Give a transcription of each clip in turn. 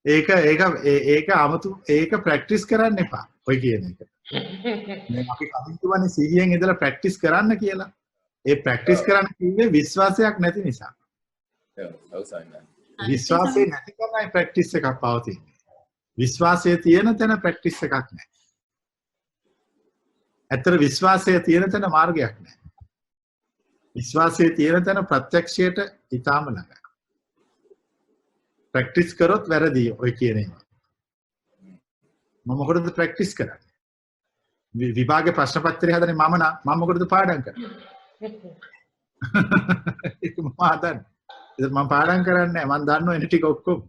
ඒක 아무තු ඒක ප්‍රැක්ටිස් කරන්න එපා. ඔය කියන එක. දැන් අපි කලින් කිව්වනේ 100න් ඉඳලා ප්‍රැක්ටිස් කරන්න කියලා. ඒ ප්‍රැක්ටිස් කරන්න කිව්වේ විශ්වාසයක් නැති නිසා. ඔව් සයින්. විශ්වාසය නැති කරනයි ප්‍රැක්ටිස් එකක් පවතින්නේ. විශ්වාසය තියෙන තැන ප්‍රැක්ටිස් එකක් නැහැ. ඇත්තට විශ්වාසය තියෙන තැන මාර්ගයක් නැහැ. විශ්වාසය තියෙන තැන ප්‍රත්‍යක්ෂයට ඊටාම ළඟයි. ප්‍රැක්ටිස් කරොත් වැරදි ඔය කියන ඒවා. මම මොකටද ප්‍රැක්ටිස් කරන්නේ? විභාගේ ප්‍රශ්න පත්‍රය හදන්නේ මම මොකටද පාඩම් කරන්නේ? ඒක මම හදන්නේ. ඒක මම පාඩම් කරන්නේ නැහැ. මම දන්නවා එන ටික ඔක්කොම.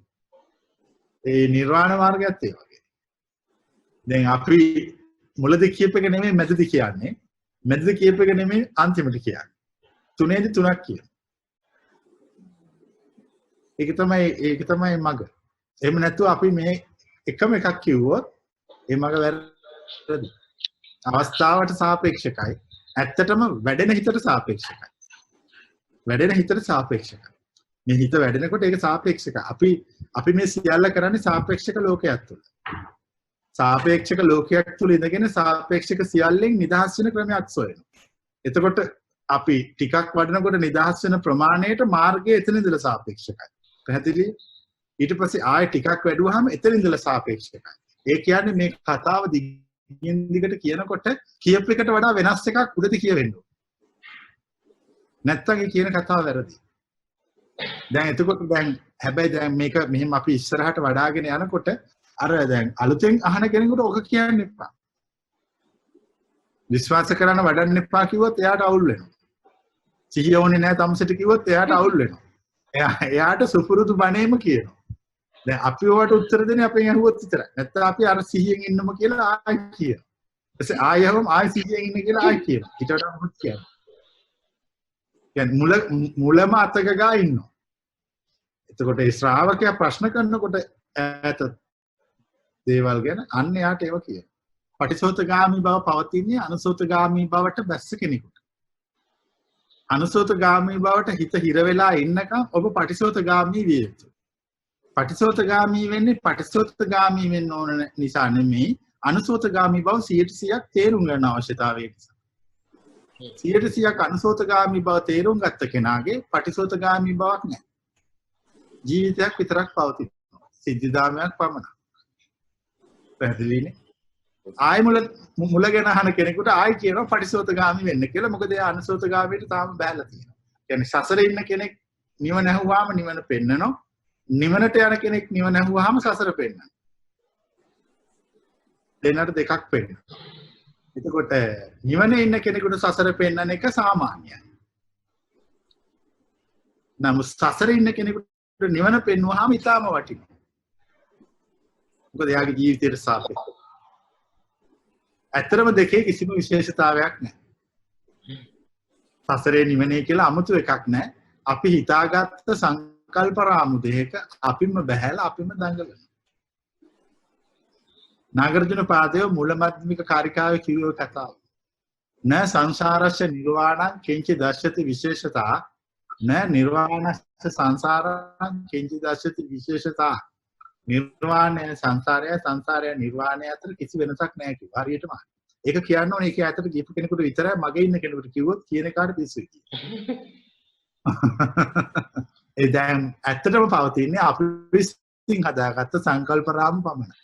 ඒ නිර්වාණ මාර්ගයත් ඒ වගේ. දැන් අපි මුලදී කියප එක නෙමෙයි මැදදී කියන්නේ. මැදදී කියප එක නෙමෙයි අන්තිමට කියන්නේ. තුනේදී තුනක් කියන. ඒක තමයි මග. එහෙම නැතුව අපි මේ එකම එකක් කිව්වොත් ඒ මග වැරදි. අවස්ථාවට සාපේක්ෂකයි. ඇත්තටම වැඩෙන හිතට සාපේක්ෂකයි. වැඩෙන හිතට සාපේක්ෂකයි. මේ හිත වැඩෙනකොට ඒක සාපේක්ෂකයි. අපි මේ සියල්ල කරන්නේ සාපේක්ෂක ලෝකයක් තුළ. සාපේක්ෂක ලෝකයක් තුළ ඉඳගෙන සාපේක්ෂක සියල්ලෙන් නිදහස් වෙන ක්‍රමයක් සොයනවා. එතකොට අපි ටිකක් වඩනකොට නිදහස් වෙන ප්‍රමාණයට මාර්ගය එතන ඉඳලා සාපේක්ෂකයි. පැහැදිලි? ඊට පස්සේ ආයෙ ටිකක් වැඩුවාම එතන ඉඳලා සාපේක්ෂකයි. ඒ කියන්නේ මේ කතාව දිගින් දිගට කියනකොට කියප එකට වඩා වෙනස් එකක් උඩදී කියවෙන්න ඕන. නැත්තම් ඒ කියන කතාව වැරදි. දැන් එතකොට හැබැයි දැන් මේක මෙහෙම අපි ඉස්සරහට වඩාගෙන යනකොට අර දැන් අලුතෙන් අහන කෙනෙකුට ඔක කියන්න එපා. විශ්වාස කරන්න වඩන්න එපා කිව්වොත් එයාට අවුල් වෙනවා. සිහිය ඕනේ නැහැ තමසට කිව්වොත් එයාට අවුල් වෙනවා. එයාට සුපුරුදු බණේම කියනවා. දැන් අපි ඔයාට උත්තර දෙන්නේ අපෙන් අහුවොත් විතරයි. නැත්නම් අපි අර සිහියෙන් ඉන්නම කියලා ආයි කියනවා. ඊපස්සේ ආයෙම ආයි සිහියෙන් ඉන්න කියලා ආයි කියනවා. ඊට වඩා මොකක්ද කියන්නේ? කියන්නේ මුලම අතකගා ඉන්නවා. එතකොට ඒ ශ්‍රාවකයා ප්‍රශ්න කරනකොට ඈත දේවල් ගැන අන්න යාට ඒව කියනවා. පටිසෝතගාමී බව පවතින්නේ අනුසෝතගාමී බවට බැස්ස කෙනෙකුට. අනුසෝතගාමී බවට හිත හිර වෙලා ඉන්නකම් ඔබ පටිසෝතගාමී විය යුතුයි. පටිසෝතගාමී වෙන්නේ පටිසෝතගාමී වෙන්න ඕන නිසා නෙමෙයි අනුසෝතගාමී බව 100%ක් තේරුම් ගන්න අවශ්‍යතාවය නිසා. 100%ක් අනුසෝතගාමී බව තේරුම් ගත්ත කෙනාගේ පටිසෝතගාමී බවක් නැහැ. ජීවිතයක් විතරක් පවතිනවා. සිද්ධාමයක් පමණක්. පැහැදිලිනේ? ආයි මුල ගැන අහන කෙනෙකුට ආයි කියනවා පටිසෝතගාමී වෙන්න කියලා. මොකද එයා අනුසෝතගාමීට තාම බැහැලා තියෙනවා. කියන්නේ සසරේ ඉන්න කෙනෙක් නිවන ඇහුවාම නිවන පෙන්නනවා. නිවනට යන කෙනෙක් නිවන ඇහුවාම සසර පෙන්නනවා. දෙන්නට දෙකක් පෙන්නනවා. එතකොට නිවනේ ඉන්න කෙනෙකුට සසර පෙන්නන එක සාමාන්‍යයි. නමුත් සසරේ ඉන්න කෙනෙකුට නිවන පෙන්වුවාම ඊටාම වටිනවා. මොකද එයාගේ ජීවිතයට සාපේක්ෂව. ඇත්තරම දෙකේ කිසිම විශේෂතාවයක් නැහැ. සසරේ නිවනේ කියලා 아무තු එකක් නැහැ. අපි හිතාගත්ත සංකල්ප රාමුදයක අපිම බහැලා අපිම දඟලනවා. නාගර්ජුන පාදයේ මූලමධ්‍යමික කාරිකාවේ කිව්ව කතාව. න සංසාරස්ස නිර්වාණං කිංචි දර්ශති විශේෂතා න නිර්වාණස්ස සංසාරං කිංචි දර්ශති විශේෂතා. නිර්වාණය සංසාරය නිර්වාණය අතර කිසි වෙනසක් නැහැ කිව්වා. හරියටම. ඒක කියන්න ඕනේ ඒක ඇත්තට කියපු කෙනෙකුට විතරයි මගේ ඉන්න කෙනෙකුට කිව්වොත් කියන කාට පිස්සුයි කියලා. ඒ දැන් ඇත්තටම පවතින්නේ අපි විසින් හදාගත්ත සංකල්ප රාමු පමණයි.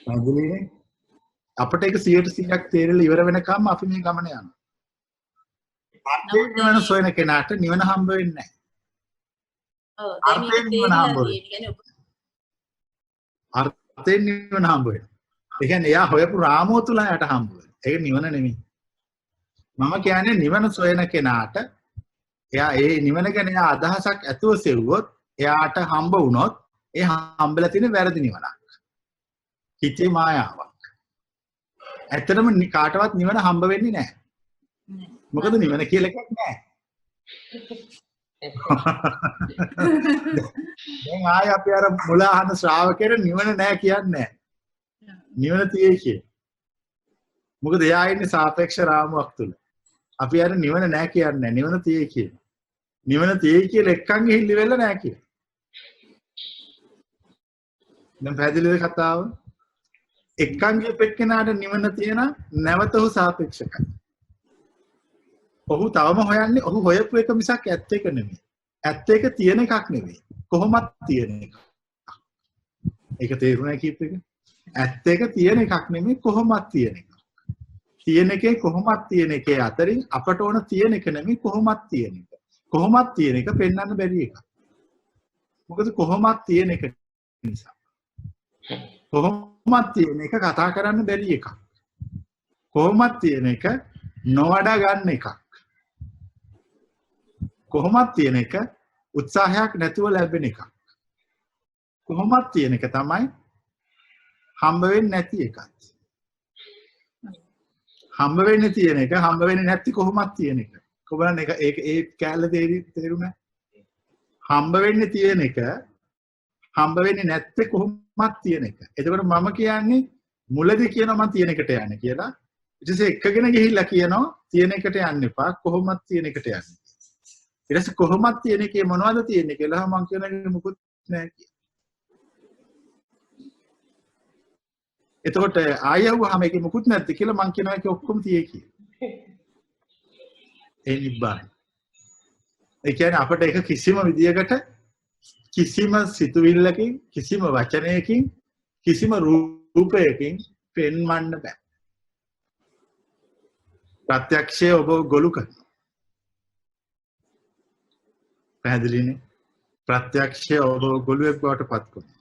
නේද? අපිට ඒක 100%ක් තේරෙලා ඉවර වෙනකම් අපි මේ ගමන යනවා. නිවන සොයන කෙනාට නිවන හම්බ වෙන්නේ නැහැ. ඔව් දැන් නිවන හම්බ වෙන්නේ. අර්ථයෙන් නිවන හම්බ වෙනවා. ඒ කියන්නේ එයා හොයපු රාමුව තුල යට හම්බ වෙනවා. ඒක නිවන නෙමෙයි. මම කියන්නේ නිවන සොයන කෙනාට එයා ඒ නිවන ගැන එයා අදහසක් ඇතුව සෙව්වොත් එයාට හම්බ වුණොත් ඒ හම්බෙලා තියෙන වැරදි නිවනක්. හිතේ මායාවක්. ඇත්තටම කාටවත් නිවන හම්බ වෙන්නේ නැහැ. මොකද නිවන කියලා එකක් නැහැ. දැන් ආයෙ අපි අර මුල අහන ශ්‍රාවකයර නිවන නැහැ කියන්නේ නැහැ. නිවන තියෙයි කිය. මොකද එයා ඉන්නේ සාපේක්ෂ රාමුවක් තුල. අපි අර නිවන නැහැ කියන්නේ නැහැ. නිවන තියෙයි කිය. නිවන තියෙයි කියලා එක්කන් ගිහින් ඉවෙල නැහැ කිය. දැන් පැහැදිලිද කතාව? එක්කන්ගේ පෙක්කෙනාට නිවන තියෙන නැවත ඔහු සාපේක්ෂකයි. ඔහු තවම හොයන්නේ ඔහු හොයපු එක මිසක් ඇත්ත එක නෙමෙයි. ඇත්ත එක තියෙන එකක් නෙමෙයි. කොහොමත් තියෙන එක. ඒක තේරුණා කීප එක? ඇත්ත එක තියෙන එකක් නෙමෙයි කොහොමත් තියෙන එක. තියෙන එකේ කොහොමත් තියෙන එකේ අතරින් අපට ඕන තියෙන එක නෙමෙයි කොහොමත් තියෙන එක. කොහොමත් තියෙන එක පෙන්වන්න බැරි එකක්. මොකද කොහොමත් තියෙන එක නිසා. කොහොමත් තියෙන එක කතා කරන්න බැරි එකක්. කොහොමත් තියෙන එක නොවඩා ගන්න එකක්. කොහොමත් තියෙන එක උත්සාහයක් නැතුව ලැබෙන එකක්. කොහොමත් තියෙන එක තමයි හම්බ වෙන්නේ නැති එකක්. හම්බ වෙන්නේ තියෙන එක හම්බ වෙන්නේ නැති කොහොමත් තියෙන එක. කොහොමද ඒක ඒ කැලල තේරුණා? හම්බ වෙන්නේ තියෙන එක හම්බ වෙන්නේ නැත්තේ කොහොමත් තියෙන එක. එතකොට මම කියන්නේ මුලදී කියනවා මම තියෙන එකට යන්නේ කියලා. ඊට පස්සේ එකගෙන ගිහිල්ලා කියනවා තියෙන එකට යන්න එපා කොහොමත් තියෙන එකට යන්න. ඊට පස්සේ කොහොමත් තියෙන එකේ මොනවද තියෙන්නේ කියලා මම කියනවා මොකුත් නැහැ කියලා. එතකොට ආයෙවහම ඒකේ මොකුත් නැද්ද කියලා මම කියනවා ඒක ඔක්කොම තියෙයි කියලා. ඒ නිබ්බාන. ඒ කියන්නේ අපිට ඒක කිසිම විදියකට කිසිම සිතුවිල්ලකින් කිසිම වචනයකින් කිසිම රූපයකින් පෙන්වන්න බෑ. ප්‍රත්‍යක්ෂය ඔබ ගොළු කරනවා. පැහැදිලිනේ? ප්‍රත්‍යක්ෂය ඔබ ගොළුෙක් බවට පත් කරනවා.